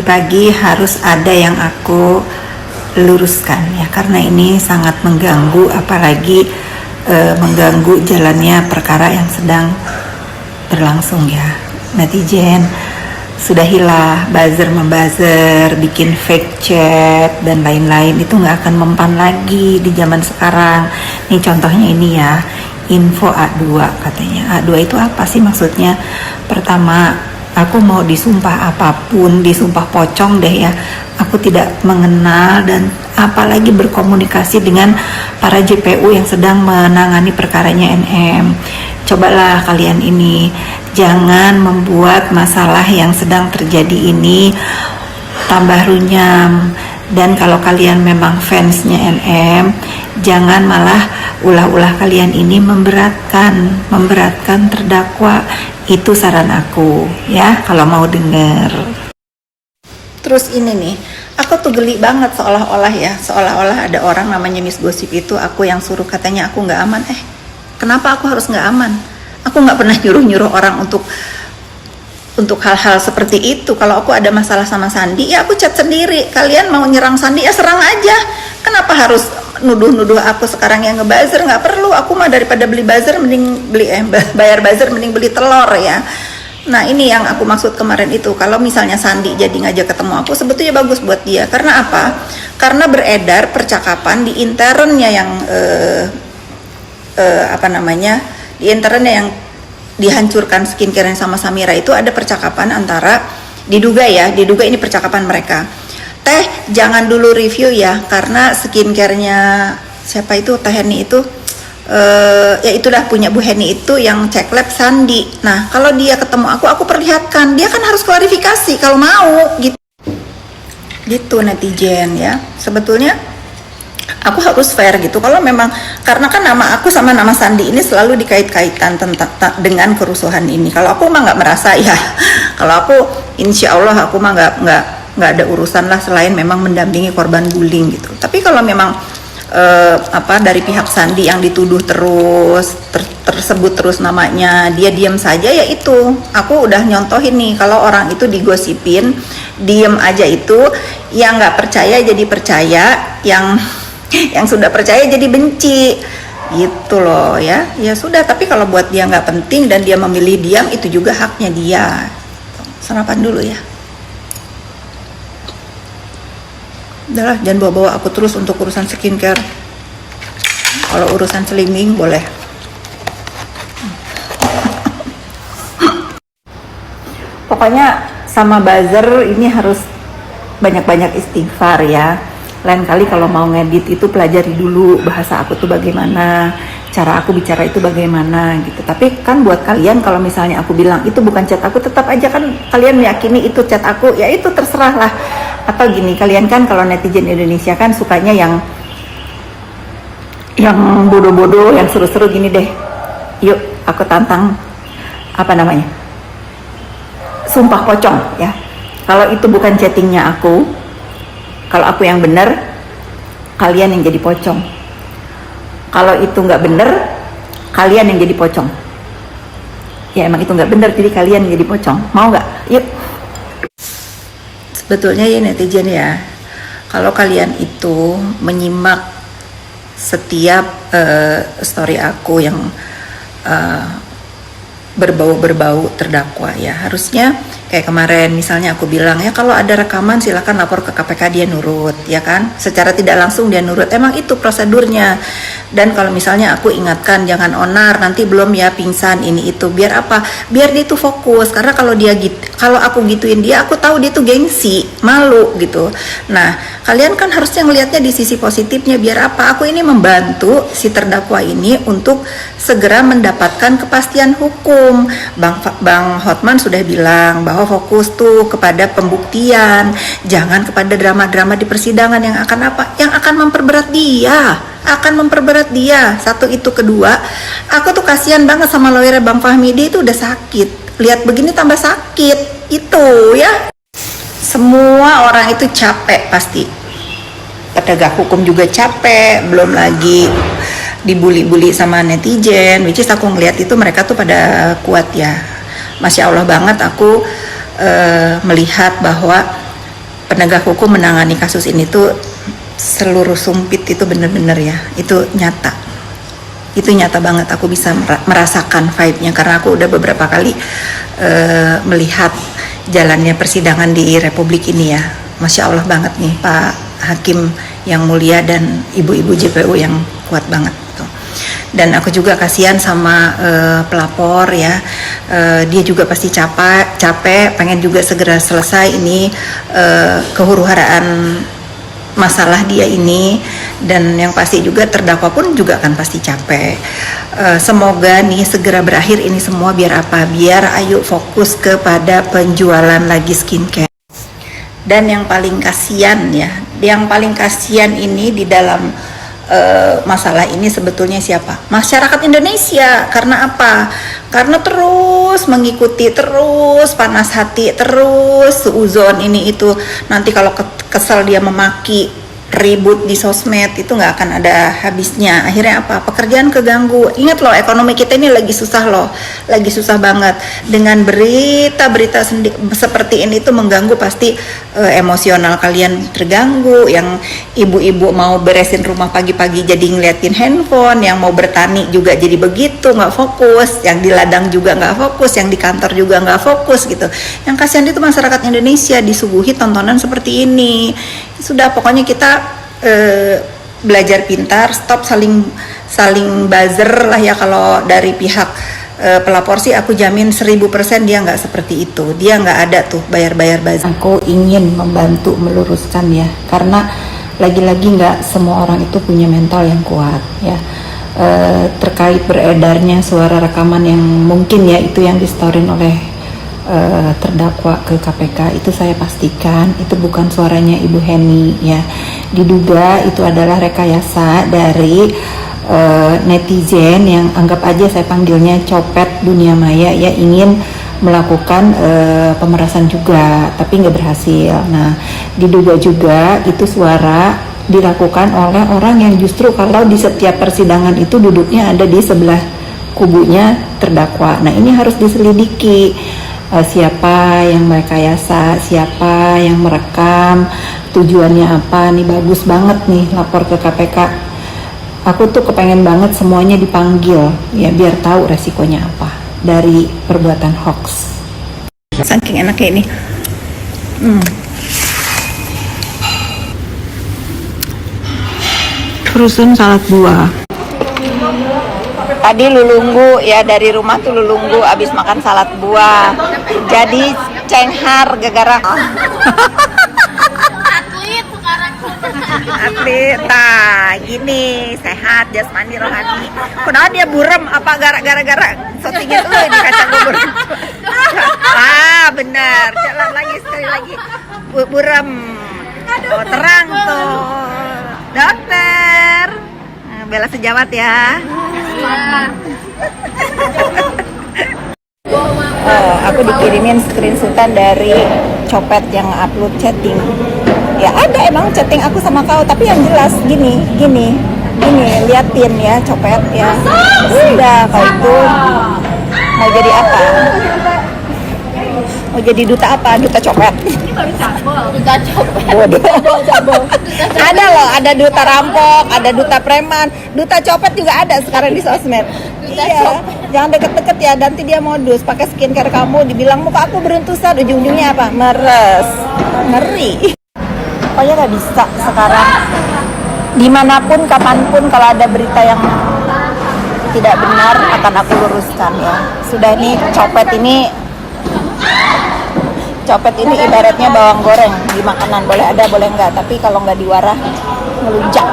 pagi harus ada yang aku luruskan ya, karena ini sangat mengganggu, apalagi mengganggu jalannya perkara yang sedang berlangsung ya. Netizen sudahilah buzzer bikin fake chat dan lain-lain, itu nggak akan mempan lagi di zaman sekarang. Nih contohnya ini ya, info A2 katanya. A2 itu apa sih maksudnya? Pertama, aku mau disumpah apapun, disumpah pocong deh ya, aku tidak mengenal dan apalagi berkomunikasi dengan para JPU yang sedang menangani perkaranya NM. Cobalah kalian ini, jangan membuat masalah yang sedang terjadi ini tambah runyam. Dan kalau kalian memang fansnya NM, jangan malah ulah-ulah kalian ini memberatkan terdakwa. Itu saran aku ya, kalau mau denger. Terus ini nih, aku tuh geli banget seolah-olah ada orang namanya Miss Gosip itu aku yang suruh, katanya aku nggak aman. Kenapa aku harus nggak aman? Aku nggak pernah nyuruh orang untuk hal-hal seperti itu. Kalau aku ada masalah sama Sandi, ya aku chat sendiri. Kalian mau nyerang Sandi, ya serang aja. Kenapa harus nuduh-nuduh aku sekarang yang ngebuzzer? Nggak perlu. Aku mah daripada beli buzzer mending bayar buzzer mending beli telur ya. Nah ini yang aku maksud kemarin itu, kalau misalnya Sandi jadi ngajak ketemu aku, sebetulnya bagus buat dia. Karena apa? Karena beredar percakapan di internnya yang di internnya yang dihancurkan skincare sama Samira itu, ada percakapan antara, diduga ini percakapan mereka. Teh jangan dulu review ya, karena skincare-nya siapa itu, Teh Heni itu, ya itulah punya Bu Heni itu yang cek lab Sandi. Nah kalau dia ketemu aku perlihatkan, dia kan harus klarifikasi kalau mau gitu netizen ya. Sebetulnya aku harus fair gitu. Kalau memang, karena kan nama aku sama nama Sandi ini selalu dikait-kaitan dengan kerusuhan ini. Kalau aku mah nggak merasa ya. Kalau aku, insya Allah aku mah nggak ada urusan lah selain memang mendampingi korban bullying gitu. Tapi kalau memang dari pihak Sandi yang dituduh terus tersebut terus namanya, dia diam saja, ya itu aku udah nyontohin nih, kalau orang itu digosipin diem aja itu, yang nggak percaya jadi percaya, yang sudah percaya jadi benci gitu loh ya. Ya sudah, tapi kalau buat dia nggak penting dan dia memilih diam, itu juga haknya dia. Sarapan dulu ya. Udahlah, jangan bawa-bawa aku terus untuk urusan skincare. Kalau urusan slimming boleh. Pokoknya sama buzzer ini harus banyak-banyak istighfar ya. Lain kali kalau mau ngedit itu pelajari dulu bahasa aku tuh bagaimana, cara aku bicara itu bagaimana gitu. Tapi kan buat kalian, kalau misalnya aku bilang itu bukan chat aku, tetap aja kan kalian meyakini itu chat aku, ya itu terserah lah. Atau gini, kalian kan kalau netizen Indonesia kan sukanya yang bodoh-bodoh, yang seru-seru gini deh. Yuk aku tantang sumpah pocong ya. Kalau itu bukan chattingnya aku, kalau aku yang benar, kalian yang jadi pocong. Kalau itu nggak benar, kalian yang jadi pocong. Ya emang itu nggak benar, jadi kalian yang jadi pocong. Mau nggak? Yuk. Sebetulnya ya netizen ya, kalau kalian itu menyimak setiap story aku yang berbau terdakwa ya, harusnya kayak kemarin misalnya aku bilang ya, kalau ada rekaman silakan lapor ke KPK, dia nurut ya kan, secara tidak langsung dia nurut, emang itu prosedurnya. Dan kalau misalnya aku ingatkan jangan onar, nanti belum ya pingsan ini itu, biar apa, biar dia tuh fokus. Karena kalau aku gituin dia, aku tahu dia tuh gengsi, malu gitu. Nah kalian kan harusnya ngelihatnya di sisi positifnya, biar apa, aku ini membantu si terdakwa ini untuk segera mendapatkan kepastian hukum. Bang Hotman sudah bilang bahwa fokus tuh kepada pembuktian, jangan kepada drama-drama di persidangan yang akan memperberat dia. Satu itu, kedua, aku tuh kasihan banget sama lawyer Bang Fahmi, dia itu udah sakit, lihat begini tambah sakit itu ya. Semua orang itu capek pasti, penegak hukum juga capek, belum lagi dibully-bully sama netizen, which is aku ngeliat itu mereka tuh pada kuat ya. Masya Allah banget aku melihat bahwa penegak hukum menangani kasus ini tuh seluruh sumpit itu bener-bener ya, itu nyata banget. Aku bisa merasakan vibe-nya karena aku udah beberapa kali melihat jalannya persidangan di Republik ini ya. Masya Allah banget nih Pak Hakim yang mulia dan ibu-ibu JPU yang kuat banget tuh. Dan aku juga kasihan sama pelapor ya, dia juga pasti capek, pengen juga segera selesai ini kehuru-haraan masalah dia ini, dan yang pasti juga terdakwa pun juga akan pasti capek. Semoga nih segera berakhir ini semua, biar apa? Biar ayo fokus kepada penjualan lagi skincare. Dan yang paling kasihan ya, yang paling kasihan ini di dalam masalah ini sebetulnya siapa? Masyarakat Indonesia. Karena apa? Karena terus mengikuti, terus panas hati, terus suuzon ini itu. Nanti kalau kesel dia memaki, ribut di sosmed, itu nggak akan ada habisnya. Akhirnya apa? Pekerjaan keganggu. Ingat loh, ekonomi kita ini lagi susah loh, lagi susah banget. Dengan berita-berita seperti ini tuh mengganggu, pasti emosional kalian terganggu. Yang ibu-ibu mau beresin rumah pagi-pagi jadi ngeliatin handphone, yang mau bertani juga jadi begitu, nggak fokus, yang di ladang juga nggak fokus, yang di kantor juga nggak fokus gitu. Yang kasihan itu masyarakat Indonesia disuguhi tontonan seperti ini. Sudah, pokoknya kita belajar pintar, stop saling buzzer lah ya. Kalau dari pihak pelapor sih aku jamin 1000% dia nggak seperti itu, dia nggak ada tuh bayar buzzer. Aku ingin membantu meluruskan ya, karena lagi-lagi nggak semua orang itu punya mental yang kuat ya. Terkait beredarnya suara rekaman yang mungkin ya itu yang distorin oleh terdakwa ke KPK, itu saya pastikan itu bukan suaranya Ibu Heni ya. Diduga itu adalah rekayasa dari netizen yang anggap aja saya panggilnya copet dunia maya ya, ingin melakukan pemerasan juga tapi nggak berhasil. Nah, diduga juga itu suara dilakukan oleh orang yang justru kalau di setiap persidangan itu duduknya ada di sebelah kubunya terdakwa. Nah, ini harus diselidiki. Siapa yang merekayasa, siapa yang merekam, tujuannya apa. Nih bagus banget nih lapor ke KPK. Aku tuh kepengen banget semuanya dipanggil ya, biar tahu resikonya apa dari perbuatan hoax. Saking enaknya ini. Rusun salad buah. Tadi lulunggu ya, dari rumah tuh lulunggu abis makan salad buah. Jadi cenghar gara-gara atlet sekarang. Atlet, nah gini sehat jasmani rohani. Kenapa dia burem? Apa gara-gara syutingnya tuh di kaca gue burem? Benar, jalan lagi sekali lagi burem. Oh, terang tuh dokter. Bela sejawat ya. Aku dikirimin screenshotan dari copet yang upload chatting. Ya ada emang chatting aku sama kau, tapi yang jelas gini, liatin ya copet ya. Sudah kau itu mau jadi apa? Mau jadi duta apa? Duta copet. Duta copet. Ada loh, ada duta rampok, ada duta preman, duta copet juga ada sekarang di sosmed. Iya, jangan deket-deket ya, nanti dia modus pakai skincare kamu, dibilang muka aku beruntusan, ujung-ujungnya apa? Meres, ngeri. Pokoknya nggak bisa sekarang. Dimanapun, kapanpun kalau ada berita yang tidak benar akan aku luruskan ya. Sudah, ini copet ini ibaratnya bawang goreng di makanan, boleh ada boleh enggak, tapi kalau nggak diwarah melunjak.